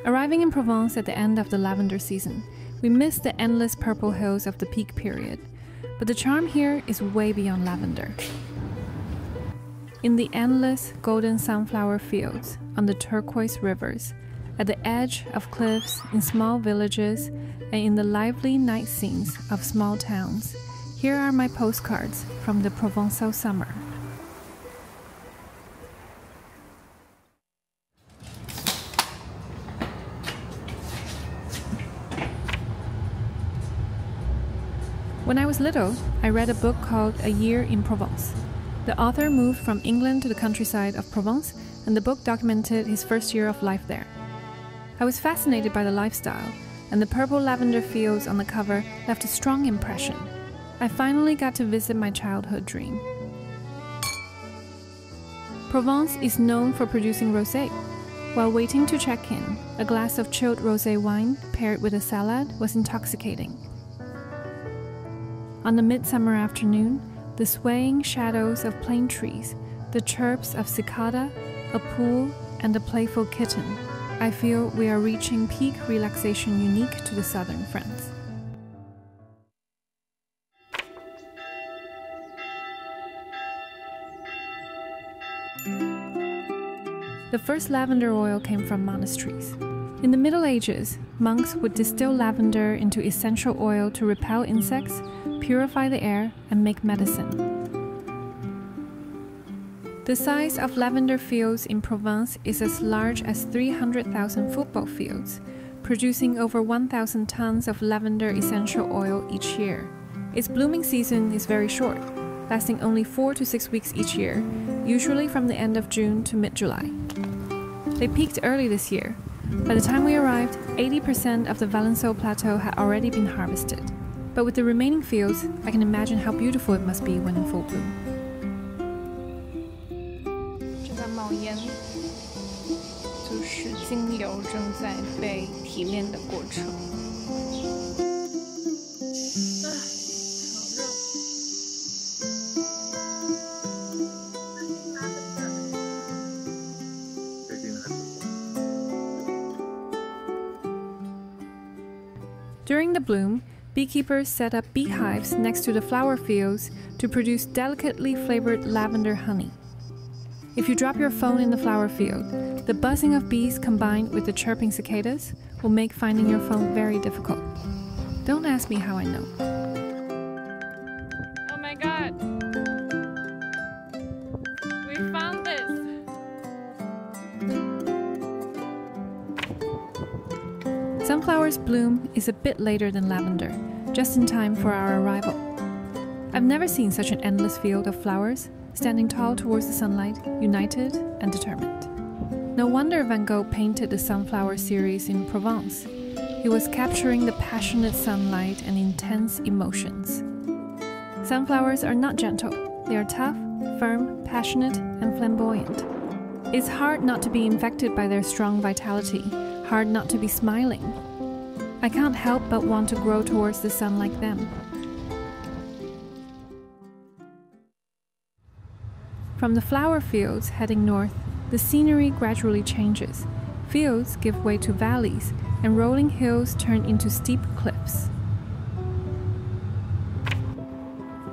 Arriving in Provence at the end of the lavender season, we miss the endless purple hills of the peak period, but the charm here is way beyond lavender. In the endless golden sunflower fields, on the turquoise rivers, at the edge of cliffs, in small villages, and in the lively night scenes of small towns, here are my postcards from the Provençal summer. When I was little, I read a book called A Year in Provence. The author moved from England to the countryside of Provence, and the book documented his first year of life there. I was fascinated by the lifestyle, and the purple lavender fields on the cover left a strong impression. I finally got to visit my childhood dream. Provence is known for producing rosé. While waiting to check in, a glass of chilled rosé wine paired with a salad was intoxicating. On a midsummer afternoon, the swaying shadows of plane trees, the chirps of cicada, a pool, and a playful kitten, I feel we are reaching peak relaxation unique to the southern France. The first lavender oil came from monasteries. In the Middle Ages, monks would distill lavender into essential oil to repel insects, purify the air, and make medicine. The size of lavender fields in Provence is as large as 300,000 football fields, producing over 1,000 tons of lavender essential oil each year. Its blooming season is very short, lasting only 4 to 6 weeks each year, usually from the end of June to mid-July. They peaked early this year. By the time we arrived, 80% of the Valençon Plateau had already been harvested. But with the remaining fields, I can imagine how beautiful it must be when in full bloom. 正在冒烟，就是精油正在被提炼的过程。During the bloom, beekeepers set up beehives next to the flower fields to produce delicately flavored lavender honey. If you drop your phone in the flower field, the buzzing of bees combined with the chirping cicadas will make finding your phone very difficult. Don't ask me how I know. Oh my god! We found this! Sunflowers bloom is a bit later than lavender, just in time for our arrival. I've never seen such an endless field of flowers, standing tall towards the sunlight, united and determined. No wonder Van Gogh painted the sunflower series in Provence. He was capturing the passionate sunlight and intense emotions. Sunflowers are not gentle. They are tough, firm, passionate, and flamboyant. It's hard not to be infected by their strong vitality, hard not to be smiling. I can't help but want to grow towards the sun like them. From the flower fields heading north, the scenery gradually changes. Fields give way to valleys, and rolling hills turn into steep cliffs.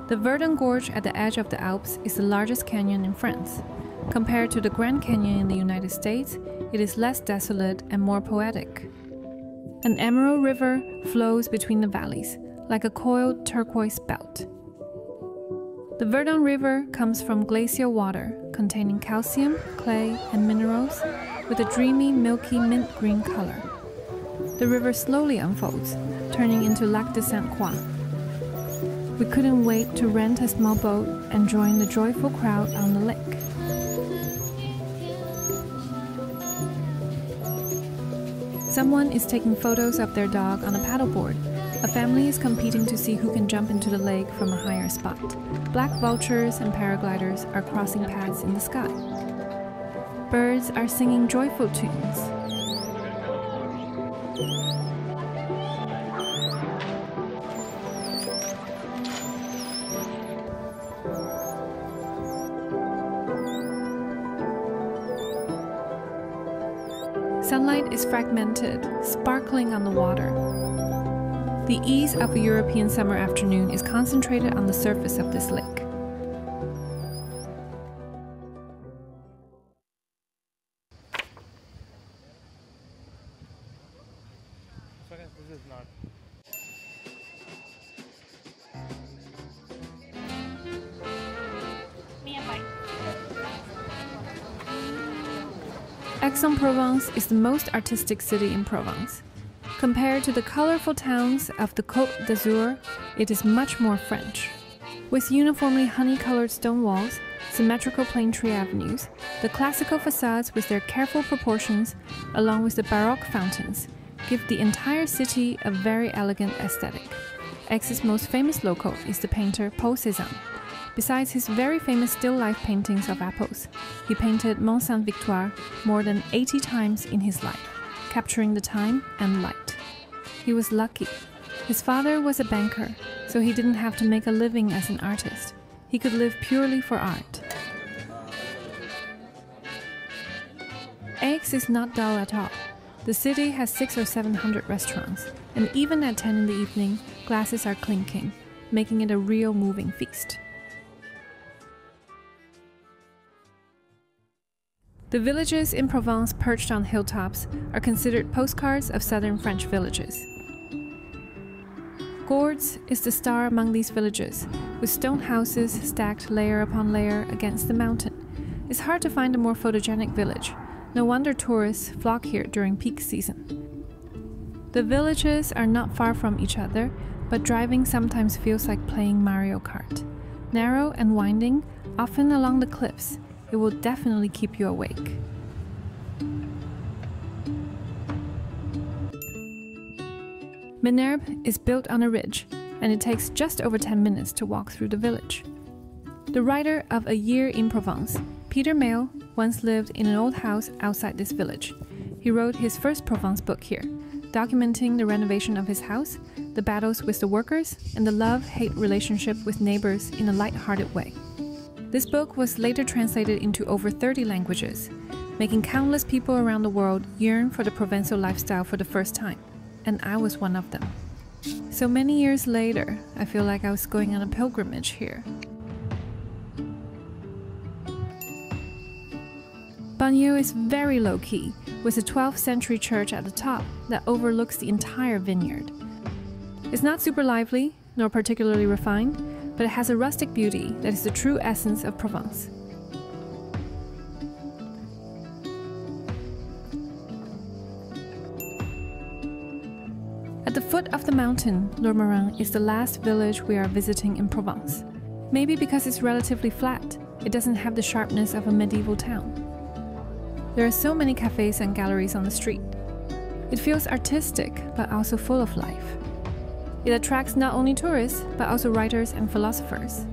The Verdon Gorge at the edge of the Alps is the largest canyon in France. Compared to the Grand Canyon in the United States, it is less desolate and more poetic. An emerald river flows between the valleys, like a coiled turquoise belt. The Verdon River comes from glacial water containing calcium, clay, and minerals, with a dreamy, milky mint green color. The river slowly unfolds, turning into Lac de Sainte-Croix. We couldn't wait to rent a small boat and join the joyful crowd on the lake. Someone is taking photos of their dog on a paddleboard. A family is competing to see who can jump into the lake from a higher spot. Black vultures and paragliders are crossing paths in the sky. Birds are singing joyful tunes. Sunlight is fragmented, sparkling on the water. The ease of a European summer afternoon is concentrated on the surface of this lake. This is not. Aix-en-Provence is the most artistic city in Provence. Compared to the colorful towns of the Côte d'Azur, it is much more French. With uniformly honey-colored stone walls, symmetrical plane tree avenues, the classical facades with their careful proportions, along with the Baroque fountains, give the entire city a very elegant aesthetic. Aix's most famous local is the painter Paul Cézanne. Besides his very famous still life paintings of apples, he painted Mont Sainte-Victoire more than 80 times in his life, capturing the time and light. He was lucky. His father was a banker, so he didn't have to make a living as an artist. He could live purely for art. Aix is not dull at all. The city has 600 or 700 restaurants, and even at 10 in the evening, glasses are clinking, making it a real moving feast. The villages in Provence perched on hilltops are considered postcards of southern French villages. Gordes is the star among these villages, with stone houses stacked layer upon layer against the mountain. It's hard to find a more photogenic village. No wonder tourists flock here during peak season. The villages are not far from each other, but driving sometimes feels like playing Mario Kart. Narrow and winding, often along the cliffs, it will definitely keep you awake. Menerbes is built on a ridge, and it takes just over 10 minutes to walk through the village. The writer of A Year in Provence, Peter Mayle, once lived in an old house outside this village. He wrote his first Provence book here, documenting the renovation of his house, the battles with the workers, and the love-hate relationship with neighbors in a light-hearted way. This book was later translated into over 30 languages, making countless people around the world yearn for the Provençal lifestyle for the first time, and I was one of them. So many years later, I feel like I was going on a pilgrimage here. Bagneux is very low-key, with a 12th century church at the top that overlooks the entire vineyard. It's not super lively, nor particularly refined, but it has a rustic beauty that is the true essence of Provence. At the foot of the mountain, Lourmarin is the last village we are visiting in Provence. Maybe because it's relatively flat, it doesn't have the sharpness of a medieval town. There are so many cafes and galleries on the street. It feels artistic, but also full of life. It attracts not only tourists, but also writers and philosophers.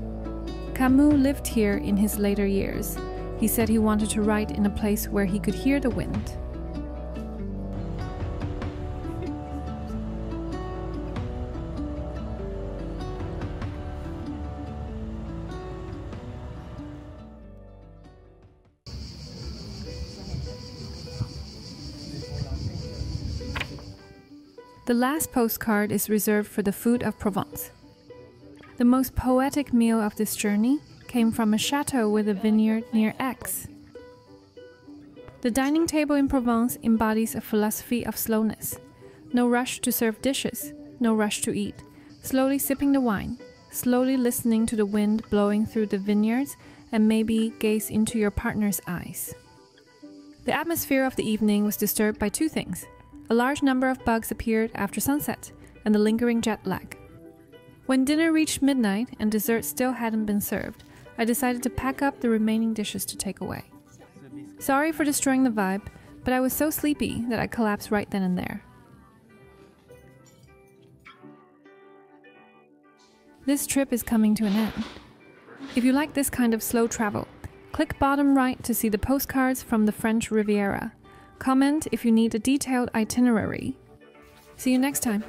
Camus lived here in his later years. He said he wanted to write in a place where he could hear the wind. The last postcard is reserved for the food of Provence. The most poetic meal of this journey came from a chateau with a vineyard near Aix. The dining table in Provence embodies a philosophy of slowness. No rush to serve dishes, no rush to eat, slowly sipping the wine, slowly listening to the wind blowing through the vineyards, and maybe gaze into your partner's eyes. The atmosphere of the evening was disturbed by two things. A large number of bugs appeared after sunset, and the lingering jet lag. When dinner reached midnight and dessert still hadn't been served, I decided to pack up the remaining dishes to take away. Sorry for destroying the vibe, but I was so sleepy that I collapsed right then and there. This trip is coming to an end. If you like this kind of slow travel, click bottom right to see the postcards from the French Riviera. Comment if you need a detailed itinerary. See you next time.